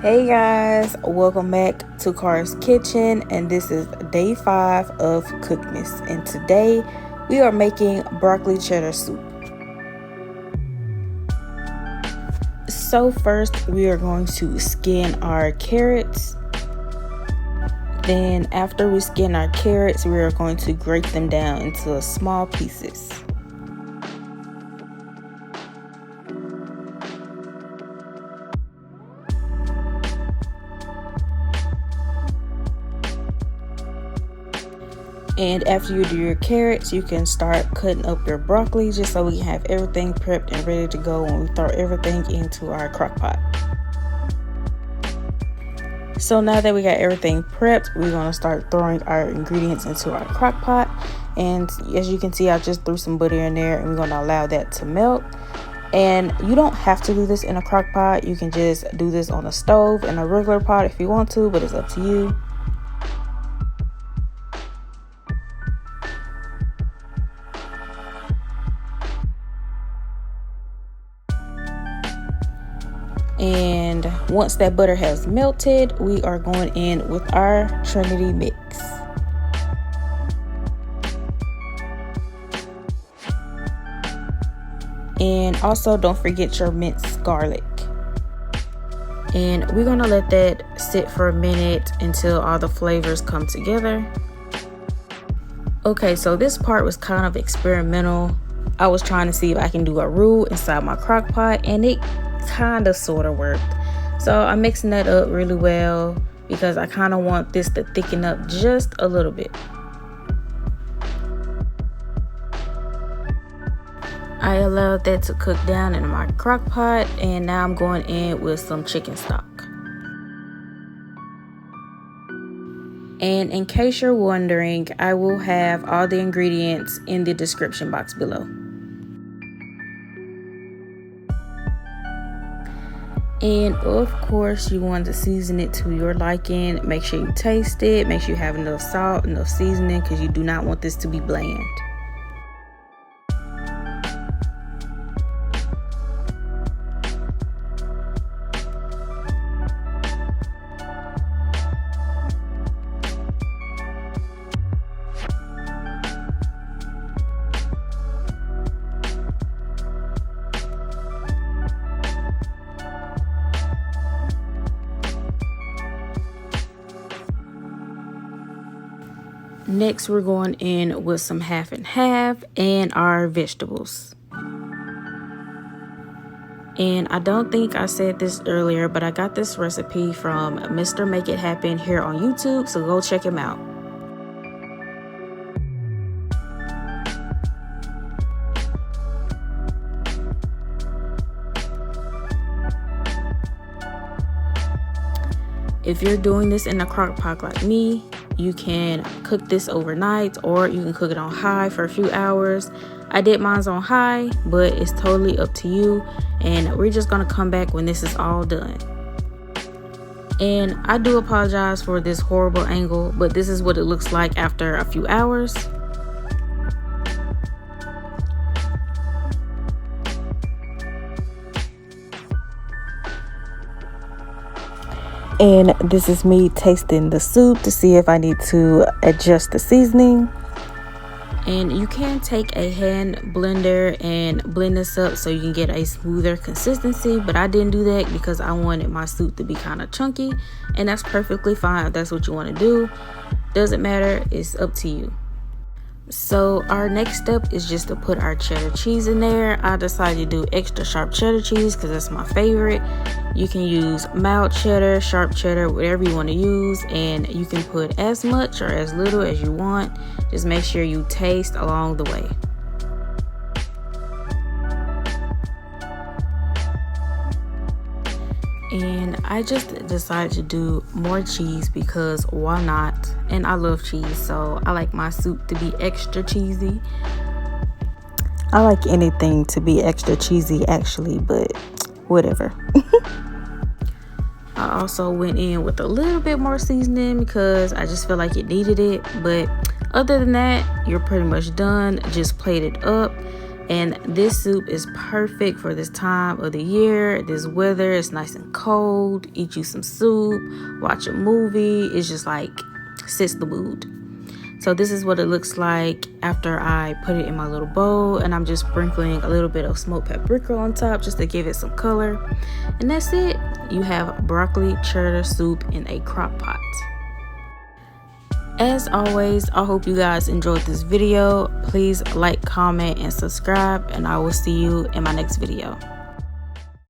Hey guys, welcome back to Qara's Kitchen, and this is day 5 of Cookmas, and today we are making broccoli cheddar soup. So first we are going to skin our carrots. Then after we skin our carrots, we are going to grate them down into small pieces. And after you do your carrots, you can start cutting up your broccoli just so we can have everything prepped and ready to go when we throw everything into our crock pot. So now that we got everything prepped, we're going to start throwing our ingredients into our crock pot. And as you can see, I just threw some butter in there, and we're going to allow that to melt. And you don't have to do this in a crock pot. You can just do this on a stove in a regular pot if you want to, but it's up to you. And once that butter has melted, we are going in with our Trinity mix. And also don't forget your minced garlic. And we're going to let that sit for a minute until all the flavors come together. Okay, so this part was kind of experimental. I was trying to see if I can do a roux inside my crock pot, and it kind of sort of worked. So I'm mixing that up really well because I kind of want this to thicken up just a little bit. I allowed that to cook down in my crock pot, and now I'm going in with some chicken stock. And in case you're wondering, I will have all the ingredients in the description box below. And of course, you want to season it to your liking. Make sure you taste it. Make sure you have enough salt, enough seasoning, because you do not want this to be bland. Next, we're going in with some half and half and our vegetables. And I don't think I said this earlier, but I got this recipe from Mr. Make It Happen here on YouTube, so go check him out. If you're doing this in a crock pot like me, you can cook this overnight, or you can cook it on high for a few hours. I did mine on high, but it's totally up to you. And we're just gonna come back when this is all done. And I do apologize for this horrible angle, but this is what it looks like after a few hours. And this is me tasting the soup to see if I need to adjust the seasoning. And you can take a hand blender and blend this up so you can get a smoother consistency, but I didn't do that because I wanted my soup to be kind of chunky, and that's perfectly fine if that's what you want to do. Doesn't matter, it's up to you. So our next step is just to put our cheddar cheese in there. I decided to do extra sharp cheddar cheese because that's my favorite. You can use mild cheddar, sharp cheddar, whatever you want to use, and you can put as much or as little as you want. Just make sure you taste along the way. And I just decided to do more cheese because why not? And I love cheese, so I like my soup to be extra cheesy. I like anything to be extra cheesy actually, but whatever. I also went in with a little bit more seasoning because I just feel like it needed it. But other than that, you're pretty much done. Just plate it up. And this soup is perfect for this time of the year, this weather. It's nice and cold. Eat you some soup, watch a movie. It's just like sets the mood. So this is what it looks like after I put it in my little bowl, and I'm just sprinkling a little bit of smoked paprika on top just to give it some color. And that's it. You have broccoli cheddar soup in a crock pot. As always, I hope you guys enjoyed this video. Please like, comment, and subscribe, and I will see you in my next video.